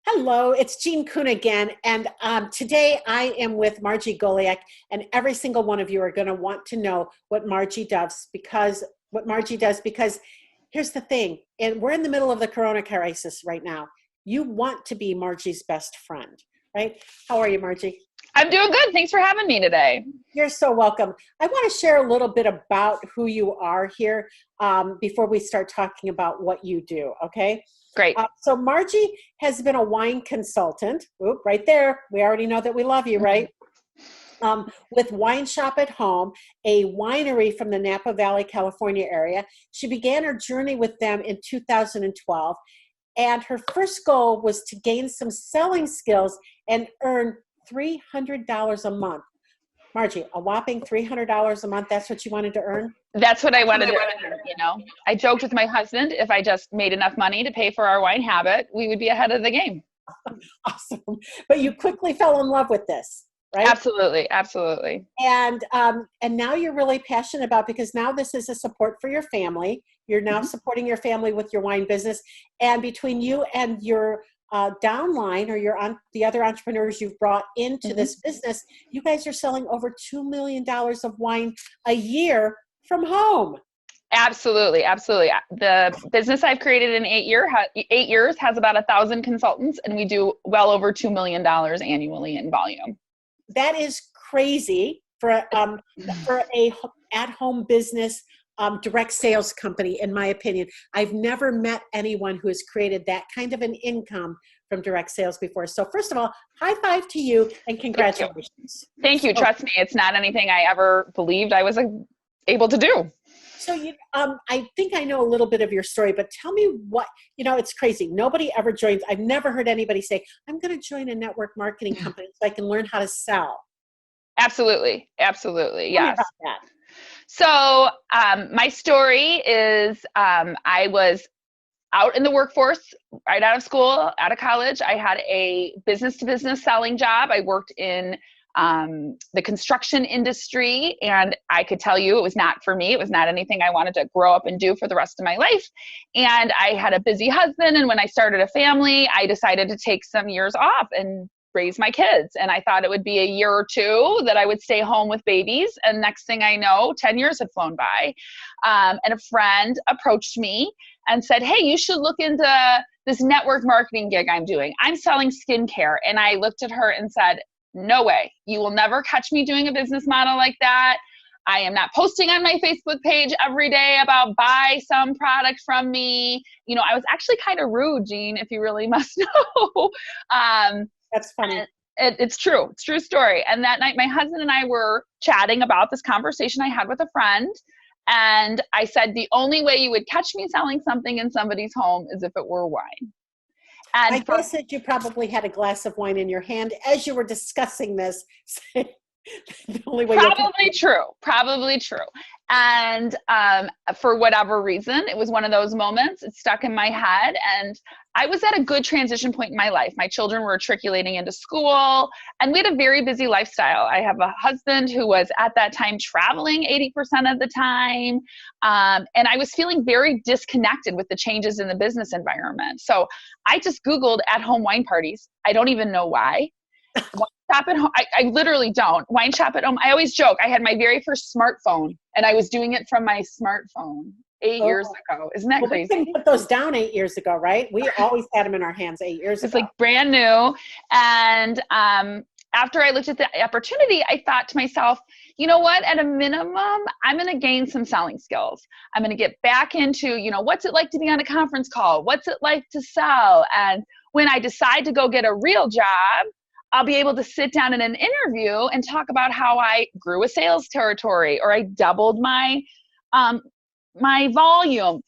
Hello, it's Jean Kuhn again, and today I am with Margie Goliak, and every single one of you are going to want to know what Margie does because here's the thing, and we're in the middle of the Corona crisis right now. You want to be Margie's best friend, right? How are you, Margie? I'm doing good. Thanks for having me today. You're so welcome. I want to share a little bit about who you are here before we start talking about what you do, okay? Great. So Margie has been a wine consultant. Oop, right there. We already know that we love you, right? With Wine Shop at Home, a winery from the Napa Valley, California area. She began her journey with them in 2012, and her first goal was to gain some selling skills and earn $300 a month. Margie, a whopping $300 a month, that's what you wanted to earn? That's what I wanted to earn. I joked with my husband, if I just made enough money to pay for our wine habit, we would be ahead of the game. Awesome. But you quickly fell in love with this, right? Absolutely. Absolutely. And now you're really passionate about, because now this is a support for your family. You're now supporting your family with your wine business. And between you and your downline, or the other entrepreneurs you've brought into this business, you guys are selling over $2 million of wine a year from home. Absolutely. Absolutely. The business I've created in 8 years has about 1,000 consultants, and we do well over $2 million annually in volume. That is crazy for a at-home business, direct sales company, in my opinion. I've never met anyone who has created that kind of an income from direct sales before. So first of all, high five to you and congratulations. Thank you. Trust me, it's not anything I ever believed I was able to do. So I think I know a little bit of your story, but tell me it's crazy. Nobody ever joins. I've never heard anybody say, I'm going to join a network marketing company so I can learn how to sell. Absolutely. Absolutely. Tell me Yes. about that. So my story is I was out in the workforce right out of school, out of college. I had a business-to-business selling job. I worked in the construction industry, and I could tell you it was not for me. It was not anything I wanted to grow up and do for the rest of my life. And I had a busy husband, and when I started a family, I decided to take some years off and raise my kids. And I thought it would be a year or two that I would stay home with babies. And next thing I know, 10 years had flown by. And a friend approached me and said, hey, you should look into this network marketing gig I'm doing. I'm selling skincare. And I looked at her and said, no way. You will never catch me doing a business model like that. I am not posting on my Facebook page every day about buy some product from me. I was actually kind of rude, Jean, if you really must know. That's funny. It's true. It's a true story. And that night, my husband and I were chatting about this conversation I had with a friend. And I said, the only way you would catch me selling something in somebody's home is if it were wine. And I guess that you probably had a glass of wine in your hand as you were discussing this. The only way Probably true. And for whatever reason, it was one of those moments. It stuck in my head, and I was at a good transition point in my life. My children were matriculating into school, and we had a very busy lifestyle. I have a husband who was at that time traveling 80% of the time, and I was feeling very disconnected with the changes in the business environment. So I just Googled at-home wine parties. I don't even know why. Wine shop at home. I literally don't. Wine shop at home. I always joke. I had my very first smartphone, and I was doing it from my smartphone 8 years ago. Isn't that crazy? We couldn't put those down 8 years ago, right? We always had them in our hands 8 years ago. It's like brand new. And after I looked at the opportunity, I thought to myself, you know what? At a minimum, I'm going to gain some selling skills. I'm going to get back into, what's it like to be on a conference call? What's it like to sell? And when I decide to go get a real job, I'll be able to sit down in an interview and talk about how I grew a sales territory, or I doubled my my volume.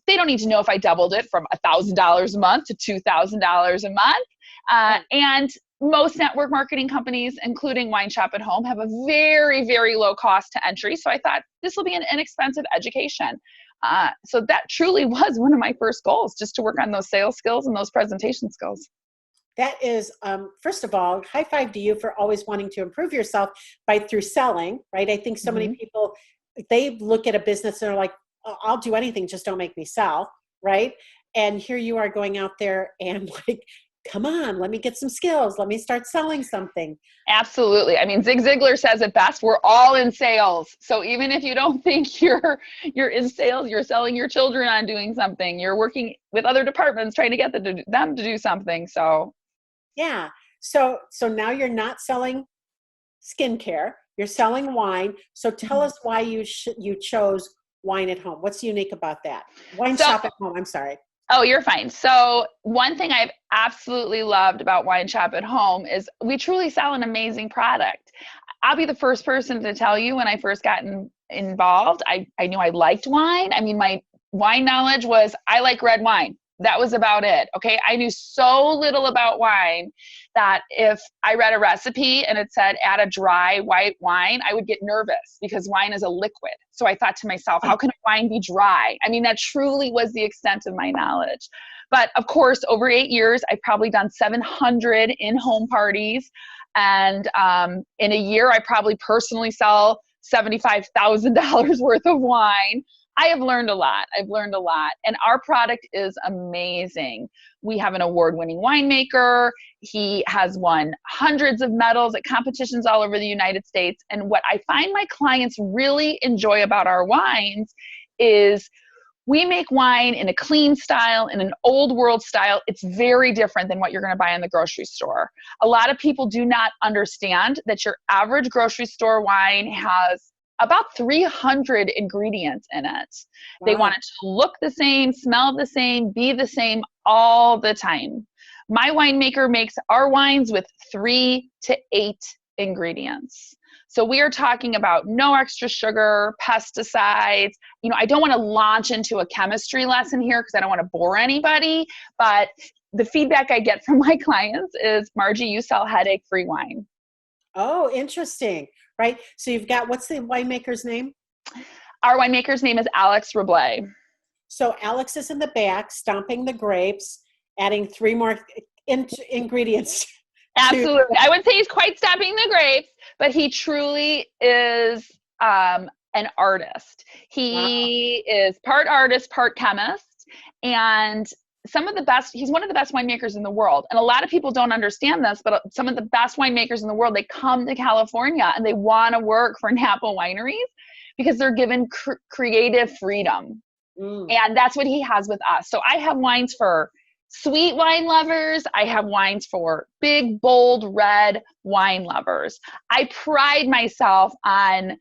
They don't need to know if I doubled it from $1,000 a month to $2,000 a month. And most network marketing companies, including Wine Shop at Home, have a very, very low cost to entry. So I thought this will be an inexpensive education. So that truly was one of my first goals, just to work on those sales skills and those presentation skills. That is, first of all, high five to you for always wanting to improve yourself through selling, right? I think so many people, they look at a business and they're like, I'll do anything, just don't make me sell, right? And here you are going out there and like come on, let me get some skills. Let me start selling something. Absolutely. I mean, Zig Ziglar says it best. We're all in sales. So even if you don't think you're in sales, you're selling your children on doing something. You're working with other departments trying to get them to do something. So Yeah. So now you're not selling skincare. You're selling wine. So tell us why you chose wine at home. What's unique about that? Wine so shop at home. I'm sorry. oh, you're fine. So one thing I've absolutely loved about Wine Shop at Home is we truly sell an amazing product. I'll be the first person to tell you when I first got involved, I knew I liked wine. I mean, my wine knowledge was I like red wine. That was about it. Okay. I knew so little about wine that if I read a recipe and it said add a dry white wine, I would get nervous because wine is a liquid. So I thought to myself, how can a wine be dry? I mean, that truly was the extent of my knowledge. But of course, over 8 years, I've probably done 700 in-home parties. And in a year, I probably personally sell $75,000 worth of wine. I have learned a lot. I've learned a lot. And our product is amazing. We have an award-winning winemaker. He has won hundreds of medals at competitions all over the United States. And what I find my clients really enjoy about our wines is we make wine in a clean style, in an old world style. It's very different than what you're going to buy in the grocery store. A lot of people do not understand that your average grocery store wine has about 300 ingredients in it. Wow. They want it to look the same, smell the same, be the same all the time. My winemaker makes our wines with 3 to 8 ingredients. So we are talking about no extra sugar, pesticides. You know, I don't want to launch into a chemistry lesson here because I don't want to bore anybody, but the feedback I get from my clients is, Margie, you sell headache-free wine. Oh, interesting. Right. So you've got, what's the winemaker's name? Our winemaker's name is Alex Rabelais. So Alex is in the back, stomping the grapes, adding 3 more ingredients. Absolutely. I would say he's quite stomping the grapes, but he truly is an artist. He is part artist, part chemist, and he's one of the best winemakers in the world. And a lot of people don't understand this, but some of the best winemakers in the world, they come to California and they want to work for Napa Wineries because they're given creative freedom. And that's what he has with us. So I have wines for sweet wine lovers. I have wines for big, bold, red wine lovers. I pride myself on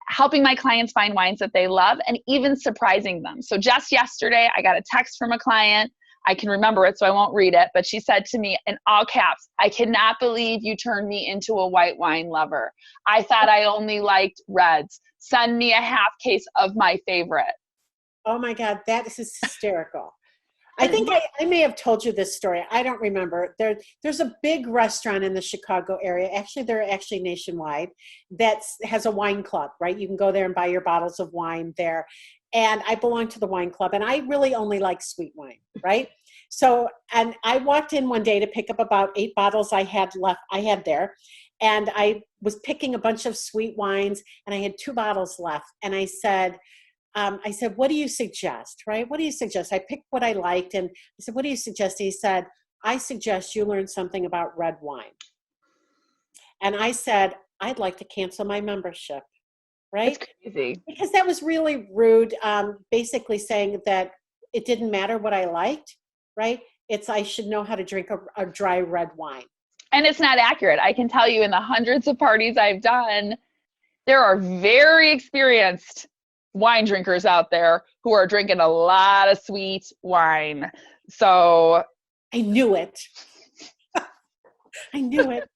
helping my clients find wines that they love and even surprising them. So just yesterday, I got a text from a client. I can remember it, so I won't read it, but she said to me in all caps, I cannot believe you turned me into a white wine lover. I thought I only liked reds. Send me a half case of my favorite. Oh my God, that is hysterical. I think I may have told you this story. I don't remember. There's a big restaurant in the Chicago area. Actually, they're actually nationwide that has a wine club, right? You can go there and buy your bottles of wine there. And I belong to the wine club, and I really only like sweet wine, right? So, and I walked in one day to pick up about 8 bottles I had there. And I was picking a bunch of sweet wines, and I had 2 bottles left. And I said, what do you suggest, right? What do you suggest? I picked what I liked, and I said, what do you suggest? He said, I suggest you learn something about red wine. And I said, I'd like to cancel my membership, right? That's crazy. Because that was really rude, basically saying that it didn't matter what I liked, right? I should know how to drink a dry red wine. And it's not accurate. I can tell you in the hundreds of parties I've done, there are very experienced wine drinkers out there who are drinking a lot of sweet wine. So I knew it. I knew it.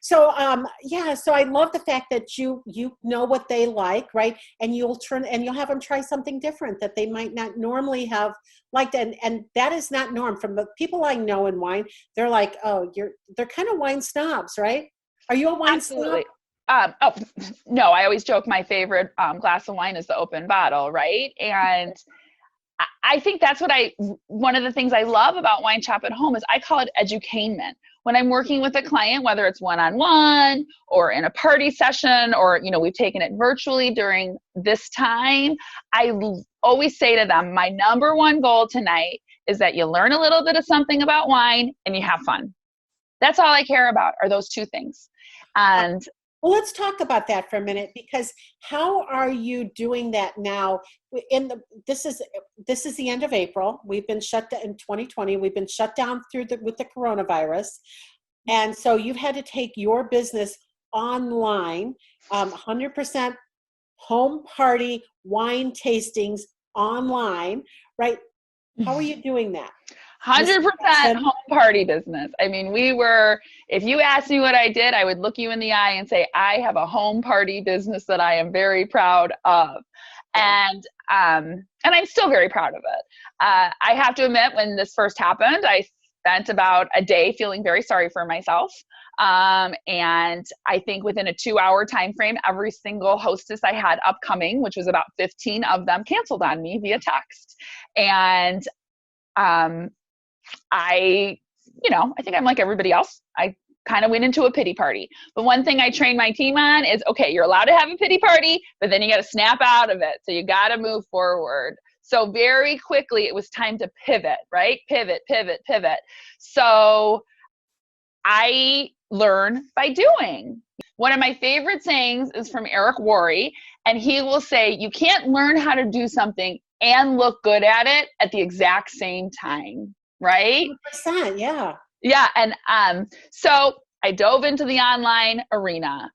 So I love the fact that you know what they like, right? And you'll have them try something different that they might not normally have liked. And that is not norm from the people I know in wine. They're like, oh, they're kind of wine snobs, right? Are you a wine snob? No, I always joke my favorite glass of wine is the open bottle, right? And I think that's one of the things I love about Wine Shop at Home is I call it edutainment. when I'm working with a client, whether it's one-on-one or in a party session, or, we've taken it virtually during this time, I always say to them, my number one goal tonight is that you learn a little bit of something about wine and you have fun. That's all I care about, are those two things. And well, let's talk about that for a minute, because how are you doing that now? This is the end of April. We've been shut down in 2020. We've been shut down with the coronavirus, and so you've had to take your business online, 100% home party wine tastings online, right? How are you doing that? 100% home party business. I mean, if you asked me what I did, I would look you in the eye and say, I have a home party business that I am very proud of. And I'm still very proud of it. I have to admit, when this first happened, I spent about a day feeling very sorry for myself. And I think within a 2-hour time frame, every single hostess I had upcoming, which was about 15 of them, canceled on me via text. And I think I'm like everybody else. I kind of went into a pity party. But one thing I trained my team on is, okay, you're allowed to have a pity party, but then you got to snap out of it. So you got to move forward. So very quickly, it was time to pivot, right? Pivot. So I learn by doing. One of my favorite sayings is from Eric Worre, and he will say, you can't learn how to do something and look good at it at the exact same time. Right? 100%, yeah. Yeah. And so I dove into the online arena,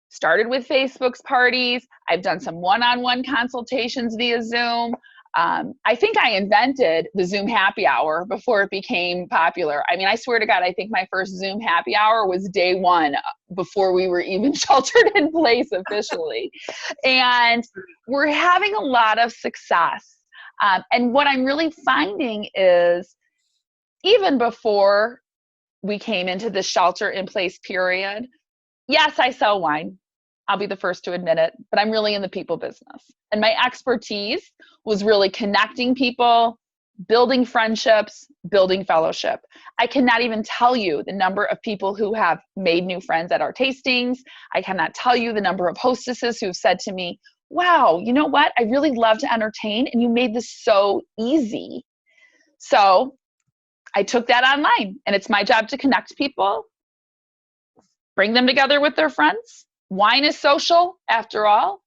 started with Facebook's parties. I've done some one-on-one consultations via Zoom. I think I invented the Zoom happy hour before it became popular. I mean, I swear to God, I think my first Zoom happy hour was day one, before we were even sheltered in place officially. And we're having a lot of success. And what I'm really finding is, even before we came into the shelter in place period, yes, I sell wine. I'll be the first to admit it, but I'm really in the people business. And my expertise was really connecting people, building friendships, building fellowship. I cannot even tell you the number of people who have made new friends at our tastings. I cannot tell you the number of hostesses who've said to me, wow, you know what? I really love to entertain, and you made this so easy. So I took that online, and it's my job to connect people, bring them together with their friends. Wine is social, after all.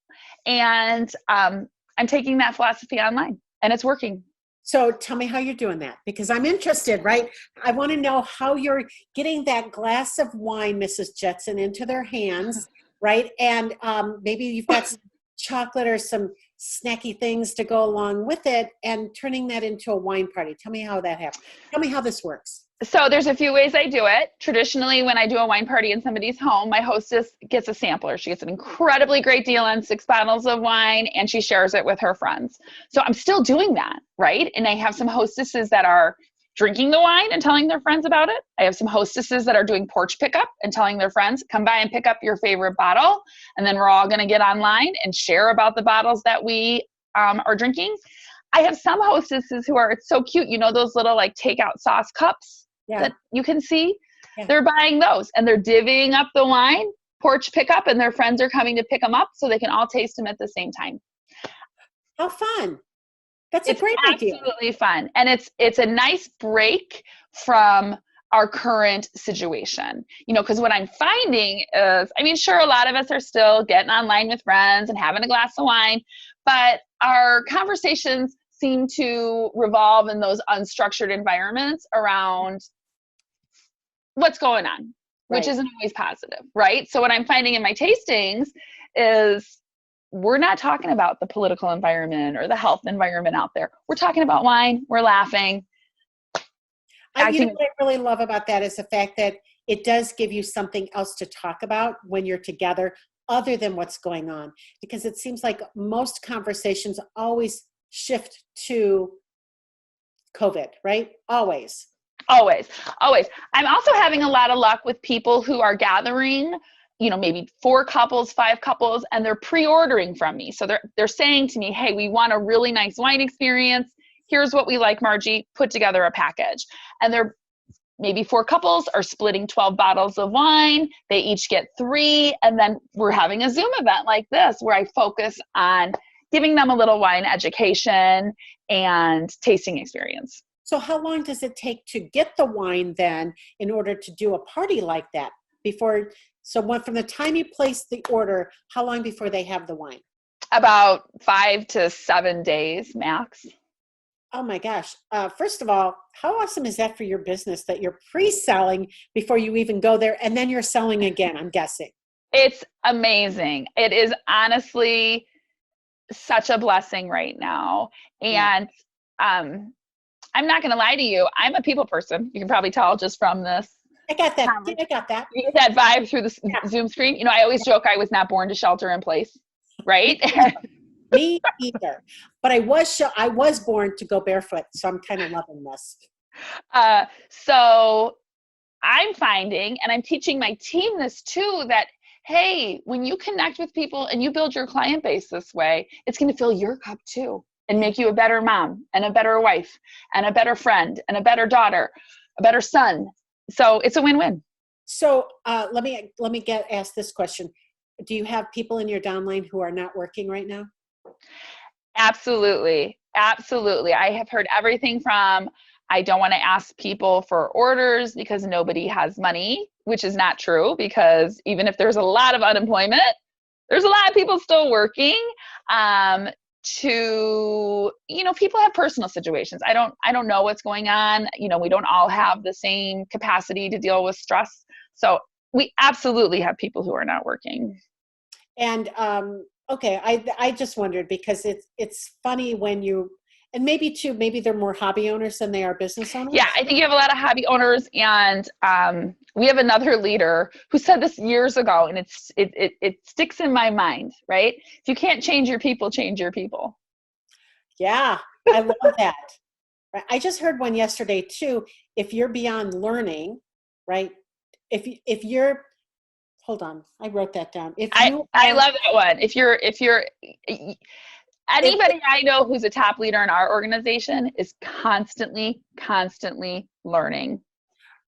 And I'm taking that philosophy online, and it's working. So tell me how you're doing that, because I'm interested, right? I want to know how you're getting that glass of wine, Mrs. Jetson, into their hands, right? And maybe you've got some chocolate or some snacky things to go along with it, and turning that into a wine party. Tell me how that happens. Tell me how this works. So there's a few ways I do it. Traditionally, when I do a wine party in somebody's home, my hostess gets a sampler. She gets an incredibly great deal on 6 bottles of wine, and she shares it with her friends. So I'm still doing that, right? And I have some hostesses that are drinking the wine and telling their friends about it. I have some hostesses that are doing porch pickup and telling their friends, come by and pick up your favorite bottle. And then we're all going to get online and share about the bottles that we are drinking. I have some hostesses who are, it's so cute, those little like takeout sauce cups that you can see. Yeah. They're buying those, and they're divvying up the wine, porch pickup, and their friends are coming to pick them up so they can all taste them at the same time. How fun. That's a great idea. Absolutely fun. And it's a nice break from our current situation, because what I'm finding is, sure, a lot of us are still getting online with friends and having a glass of wine, but our conversations seem to revolve in those unstructured environments around what's going on, which isn't always positive, right? So what I'm finding in my tastings is, we're not talking about the political environment or the health environment out there. We're talking about wine. We're laughing. What I really love about that is the fact that it does give you something else to talk about when you're together, other than what's going on. Because it seems like most conversations always shift to COVID, right? Always. I'm also having a lot of luck with people who are gathering, maybe 4 couples, 5 couples, and they're pre-ordering from me. So they're saying to me, hey, we want a really nice wine experience. Here's what we like, Margie, put together a package. And they're maybe 4 couples are splitting 12 bottles of wine. They each get 3. And then we're having a Zoom event like this where I focus on giving them a little wine education and tasting experience. So how long does it take to get the wine then in order to do a party like that? From the time you place the order, how long before they have the wine? About 5 to 7 days max. Oh my gosh. First of all, how awesome is that for your business that you're pre-selling before you even go there and then you're selling again, I'm guessing? It's amazing. It is honestly such a blessing right now. And I'm not going to lie to you. I'm a people person. You can probably tell just from this. I got that. Yeah, I got that. You get that vibe through the Zoom screen. You know, I always joke I was not born to shelter in place, right? Me either. But I was born to go barefoot, so I'm kind of loving this. So I'm finding, and I'm teaching my team this too, that, hey, when you connect with people and you build your client base this way, it's going to fill your cup too and make you a better mom and a better wife and a better friend and a better daughter, a better son. So it's a win-win. So let me ask this question. Do you have people in your downline who are not working right now? Absolutely. Absolutely. I have heard everything from, I don't want to ask people for orders because nobody has money, which is not true, because even if there's a lot of unemployment, there's a lot of people still working. To, people have personal situations. I don't know what's going on. We don't all have the same capacity to deal with stress. So we absolutely have people who are not working. And, okay. I just wondered because it's funny when and maybe they're more hobby owners than they are business owners. Yeah, I think you have a lot of hobby owners, and we have another leader who said this years ago, and it sticks in my mind, right? If you can't change your people, change your people. Yeah, I love that. Right. I just heard one yesterday too. If you're beyond learning, right? If you're, hold on, I wrote that down. I love that one. If you're anybody I know who's a top leader in our organization is constantly learning.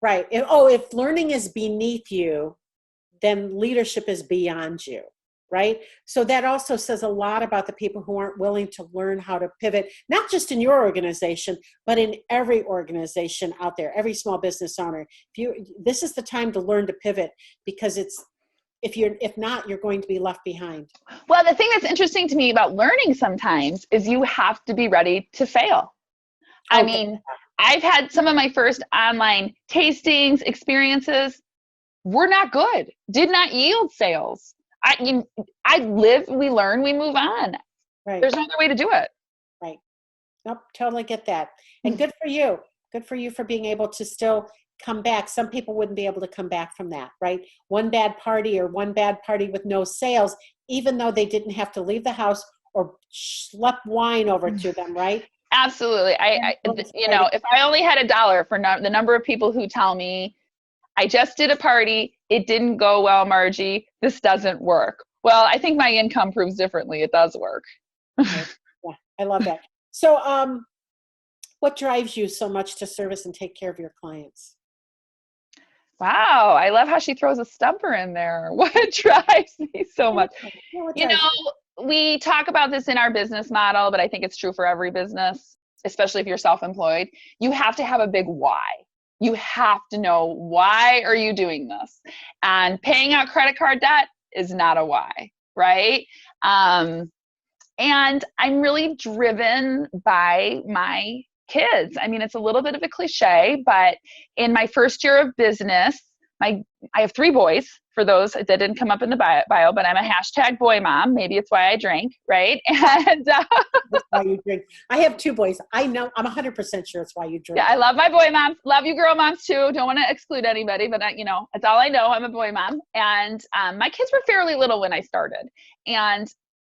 Right. If learning is beneath you, then leadership is beyond you. Right. So that also says a lot about the people who aren't willing to learn how to pivot, not just in your organization, but in every organization out there, every small business owner. This is the time to learn to pivot, because if not, you're going to be left behind. Well, the thing that's interesting to me about learning sometimes is you have to be ready to fail. I mean, I've had some of my first online tastings, experiences were not good, did not yield sales. We learn, we move on. Right. There's no other way to do it. Right. Nope, totally get that. And good for you. Good for you for being able to still come back. Some people wouldn't be able to come back from that, right? One bad party with no sales, even though they didn't have to leave the house or schlep wine over to them, right? Absolutely. If I only had $1 for the number of people who tell me, I just did a party, it didn't go well, Margie, this doesn't work. Well, I think my income proves differently. It does work. Yeah, I love that. So what drives you so much to service and take care of your clients? Wow, I love how she throws a stumper in there. What drives me so much? We talk about this in our business model, but I think it's true for every business, especially if you're self-employed. You have to have a big why. You have to know, why are you doing this? And paying out credit card debt is not a why, right? And I'm really driven by my kids. I mean, it's a little bit of a cliche, but in my first year of business, I have 3 boys, for those that didn't come up in the bio, but I'm a #boy mom. Maybe it's why I drink, right? And that's why you drink. I have 2 boys. I know, I'm 100% sure it's why you drink. Yeah, I love my boy moms. Love you girl moms too. Don't want to exclude anybody, but that's all I know. I'm a boy mom. And my kids were fairly little when I started. And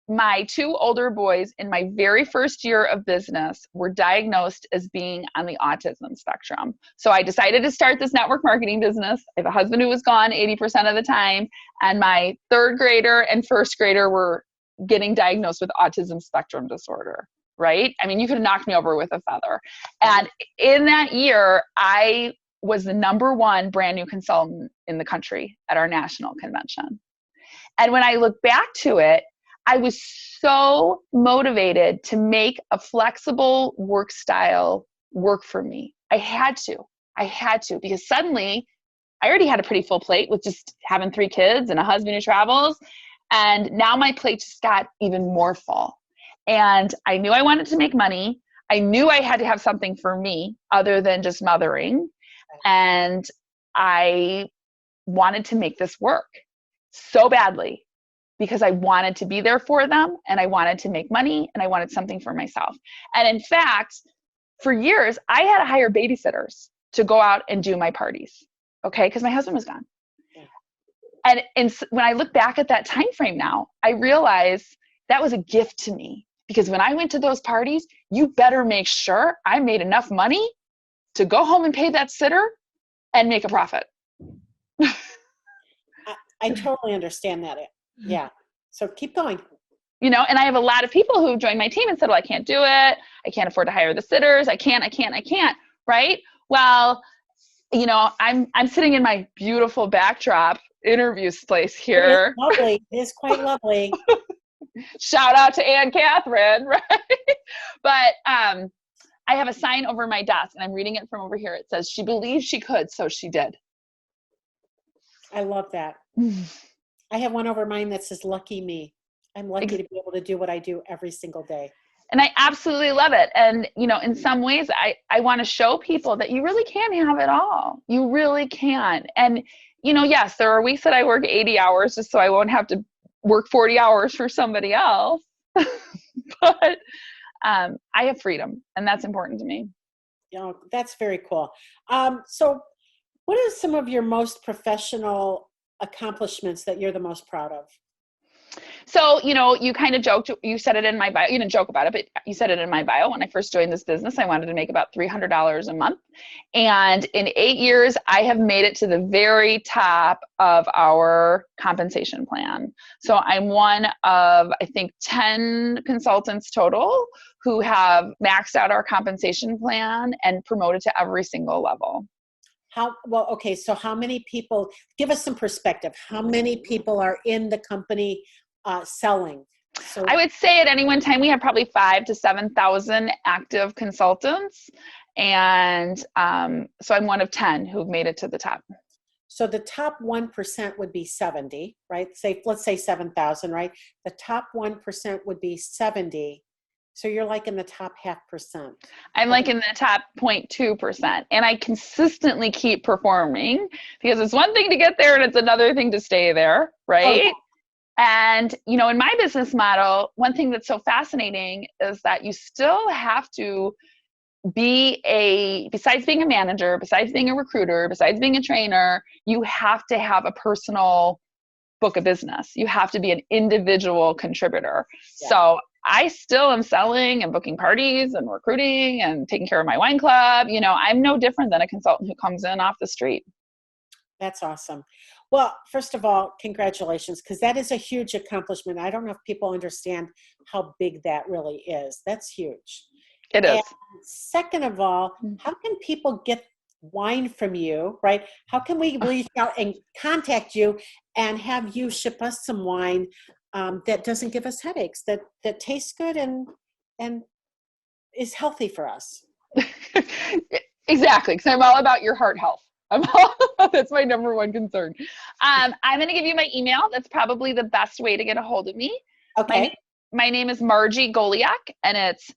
my 2 older boys in my very first year of business were diagnosed as being on the autism spectrum. So I decided to start this network marketing business. I have a husband who was gone 80% of the time, and my 3rd grader and 1st grader were getting diagnosed with autism spectrum disorder, right? I mean, you could have knocked me over with a feather. And in that year, I was the #1 brand new consultant in the country at our national convention. And when I look back to it, I was so motivated to make a flexible work style work for me. I had to, because suddenly I already had a pretty full plate with just having 3 kids and a husband who travels. And now my plate just got even more full. And I knew I wanted to make money. I knew I had to have something for me other than just mothering. And I wanted to make this work so badly because I wanted to be there for them, and I wanted to make money, and I wanted something for myself. And in fact, for years, I had to hire babysitters to go out and do my parties, okay, because my husband was gone. And when I look back at that time frame now, I realize that was a gift to me, because when I went to those parties, you better make sure I made enough money to go home and pay that sitter and make a profit. I totally understand that. Yeah. So keep going. You know, and I have a lot of people who've joined my team and said, well, I can't do it. I can't afford to hire the sitters. I can't. Right? Well, you know, I'm sitting in my beautiful backdrop interview place here. It is lovely. It is quite lovely. Shout out to Ann Catherine, right? But I have a sign over my desk, and I'm reading it from over here. It says, she believed she could, so she did. I love that. I have one over mine that says, lucky me. I'm lucky to be able to do what I do every single day. And I absolutely love it. And, you know, in some ways, I want to show people that you really can have it all. You really can. And, you know, yes, there are weeks that I work 80 hours just so I won't have to work 40 hours for somebody else. But I have freedom, and that's important to me. You know, that's very cool. So what are some of your most professional accomplishments that you're the most proud of? So, you know, you kind of joked, you said it in my bio, you didn't joke about it, but you said it in my bio. When I first joined this business, I wanted to make about $300 a month. And in 8 years, I have made it to the very top of our compensation plan. So I'm one of, I think, 10 consultants total who have maxed out our compensation plan and promoted to every single level. Okay, so how many people, give us some perspective. How many people are in the company selling? So I would say at any one time we have probably 5,000 to 7,000 active consultants. And so I'm one of 10 who've made it to the top. So the top 1% would be 70, right? Let's say 7,000, right? The top 1% would be 70. So you're like in the top 0.5%. I'm like in the top 0.2%. And I consistently keep performing, because it's one thing to get there and it's another thing to stay there, right? Oh, yeah. And, you know, in my business model, one thing that's so fascinating is that you still have to besides being a manager, besides being a recruiter, besides being a trainer, you have to have a personal book of business. You have to be an individual contributor. Yeah. So I still am selling and booking parties and recruiting and taking care of my wine club. You know, I'm no different than a consultant who comes in off the street. That's awesome. Well, first of all, congratulations, because that is a huge accomplishment. I don't know if people understand how big that really is. That's huge. It is. And second of all, how can people get wine from you, right? How can we reach out and contact you and have you ship us some wine that doesn't give us headaches, that tastes good and is healthy for us? Exactly, because I'm all about your heart health. That's my #1 concern. I'm going to give you my email. That's probably the best way to get a hold of me. Okay. My name is Margie Goliak, and it's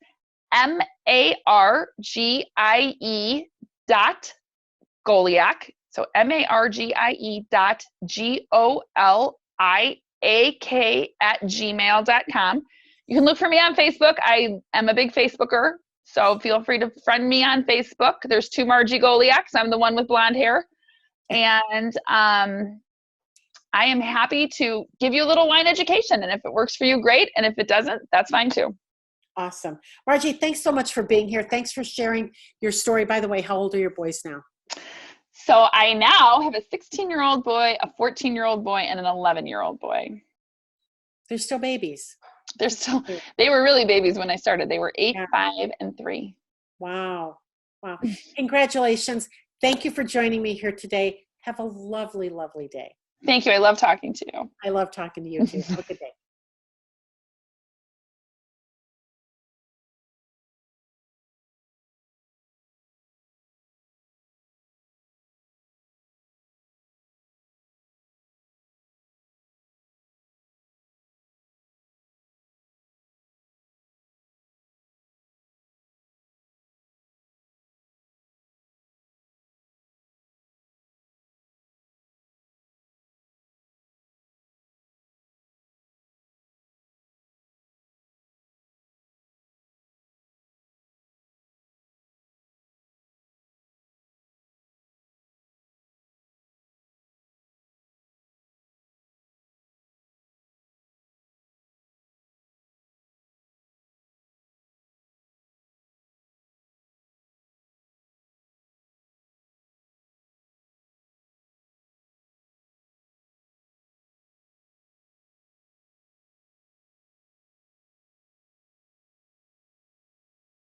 MARGIE.Goliak. So MARGIE.GOLIAK@gmail.com. You can look for me on Facebook. I am a big Facebooker, so feel free to friend me on Facebook. There's 2 Margie Goliaks. I'm the one with blonde hair. And I am happy to give you a little wine education. And if it works for you, great. And if it doesn't, that's fine too. Awesome. Margie, thanks so much for being here. Thanks for sharing your story. By the way, how old are your boys now? So I now have a 16-year-old boy, a 14-year-old boy, and an 11-year-old boy. They're still babies. They were really babies when I started. They were 8, 5, and 3. Wow. Congratulations. Thank you for joining me here today. Have a lovely, lovely day. Thank you. I love talking to you. I love talking to you too. Have a good day.